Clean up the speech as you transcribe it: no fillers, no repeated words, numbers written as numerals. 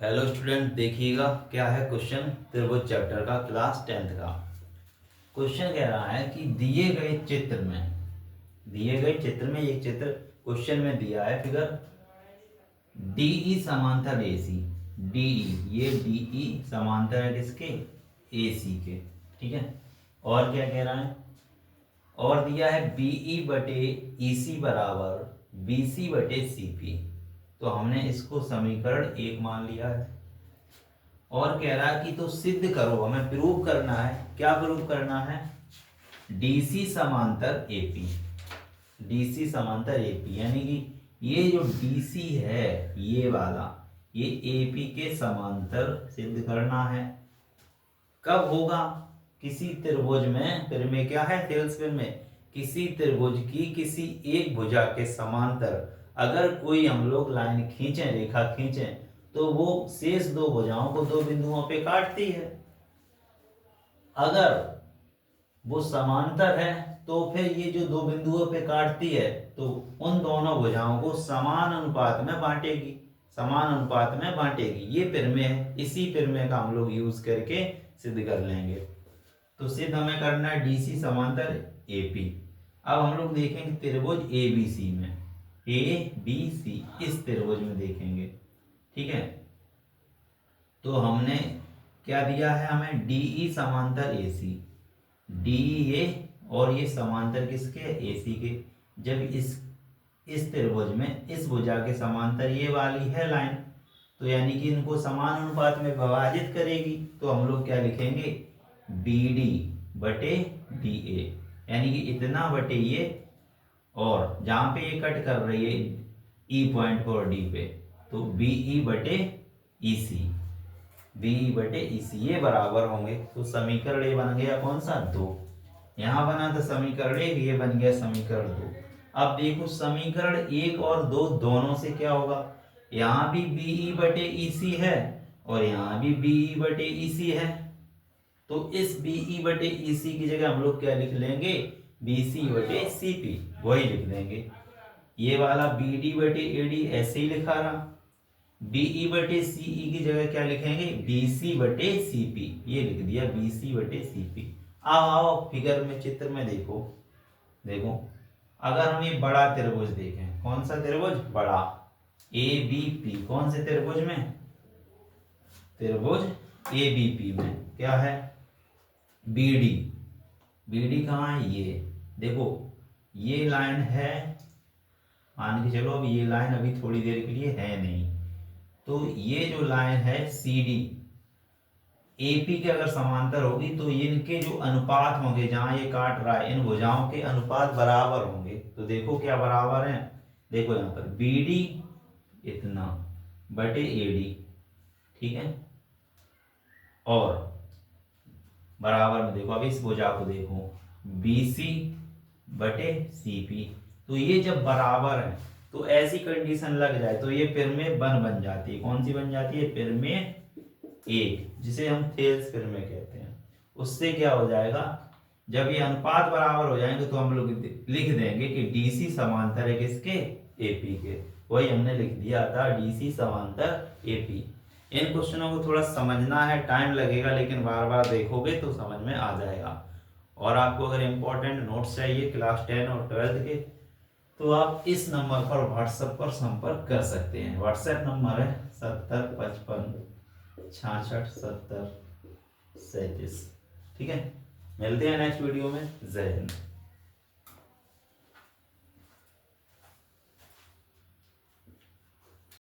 Hello student, देखिएगा क्या है क्वेश्चन त्रिभुज चैप्टर का क्लास 10th का। क्वेश्चन कह रहा है कि दिए गए चित्र में एक चित्र क्वेश्चन में दिया है फिगर डीई समांतर एसी। डीई समांतर है किसके? एसी के। ठीक है। और क्या कह रहा है? और दिया है बीई बटे ईसी बराबर बीसी बटे सीपी। तो हमने इसको समीकरण 1 मान लिया है। और कह रहा है कि तो सिद्ध करो, हमें प्रूव करना है। क्या प्रूव करना है? डीसी समांतर एपी। डीसी समांतर एपी यानी कि ये जो डीसी है ये वाला, ये एपी के समांतर सिद्ध करना है। कब होगा? किसी त्रिभुज में, फिर में क्या है सेल्स फिर में, किसी त्रिभुज की किसी एक भुजा के समांतर अगर कोई हम लोग लाइन खींचे, रेखा खींचे, तो वो शेष दो भुजाओं को दो बिंदुओं पे काटती है। अगर वो समांतर है तो फिर ये जो दो बिंदुओं पे काटती है तो उन दोनों भुजाओं को समान अनुपात में बांटेगी। समान अनुपात में बांटेगी। ये प्रमेय है। इसी प्रमेय का हम लोग यूज करके सिद्ध कर लेंगे। तो सिद्ध हमें करना है डीसी समांतर एपी। अब हम लोग देखेंगे त्रिभुज एबीसी में। ए बी सी इस त्रिभुज में देखेंगे। ठीक है। तो हमने क्या दिया है? हमें डीई समांतर एसी। डीई ये और ये समांतर किसके? एसी के। जब इस त्रिभुज में इस भुजा के समांतर ये वाली है लाइन, तो यानी कि इनको समान अनुपात में विभाजित करेगी। तो हम लोग क्या लिखेंगे? BD बटे DA, यानी कि इतना बटे ये, और जहां पे ये कट कर रही है E पॉइंट पर D पे, तो BE बटे EC। BE बटे EC ये बराबर होंगे। तो समीकरण ये बन गया कौन सा? 2। यहां बना था समीकरण 1, ये बन गया समीकरण 2। अब देखो समीकरण 1 और 2 दोनों से क्या होगा? यहाँ भी BE बटे EC है और यहाँ भी BE बटे EC है। तो इस BE बटे EC की जगह हम लोग क्या लिख लेंगे? BC बटे CP, वही लिख देंगे। ये वाला BD बटे AD ऐसे ही लिखा रहा। BE बटे CE की जगह क्या लिखेंगे? BC बटे CP, ये लिख दिया BC बटे CP। आओ आओ फिगर में, चित्र में देखो। देखो अगर हम ये बड़ा त्रिभुज देखें, कौन सा त्रिभुज? बड़ा ABP। कौन से त्रिभुज में? त्रिभुज ABP में क्या है? BD। BD कहाँ है? ये देखो, ये लाइन है, मान के चलो अब ये लाइन अभी थोड़ी देर के लिए है नहीं। तो ये जो लाइन है CD AP के अगर समांतर होगी तो इनके जो अनुपात होंगे, जहां ये काट रहा है, इन भुजाओं के अनुपात बराबर होंगे। तो देखो क्या बराबर है? देखो यहाँ पर BD इतना बटे AD। ठीक है। और बराबर में देखो, अब इस भुजा को देखो, BC बटे CP। तो ये जब बराबर है तो ऐसी कंडीशन लग जाए तो ये प्रमेय बन जाती है। कौन सी बन जाती है? प्रमेय 1, जिसे हम थेल्स प्रमेय कहते हैं। उससे क्या हो जाएगा? जब ये अनुपात बराबर हो जाएंगे तो हम लोग लिख देंगे कि DC समांतर है किसके? AP के। वही हमने लिख दिया था, DC समांतर AP। इन क्वेश्चनों को थोड़ा समझना है, टाइम लगेगा, लेकिन बार बार देखोगे तो समझ में आ जाएगा। और आपको अगर इम्पोर्टेंट नोट्स चाहिए क्लास 10 और 12 के, तो आप इस नंबर पर व्हाट्सएप पर संपर्क कर सकते हैं। व्हाट्सएप नंबर है 7055667037। ठीक है। मिलते हैं नेक्स्ट वीडियो में। जय हिंद।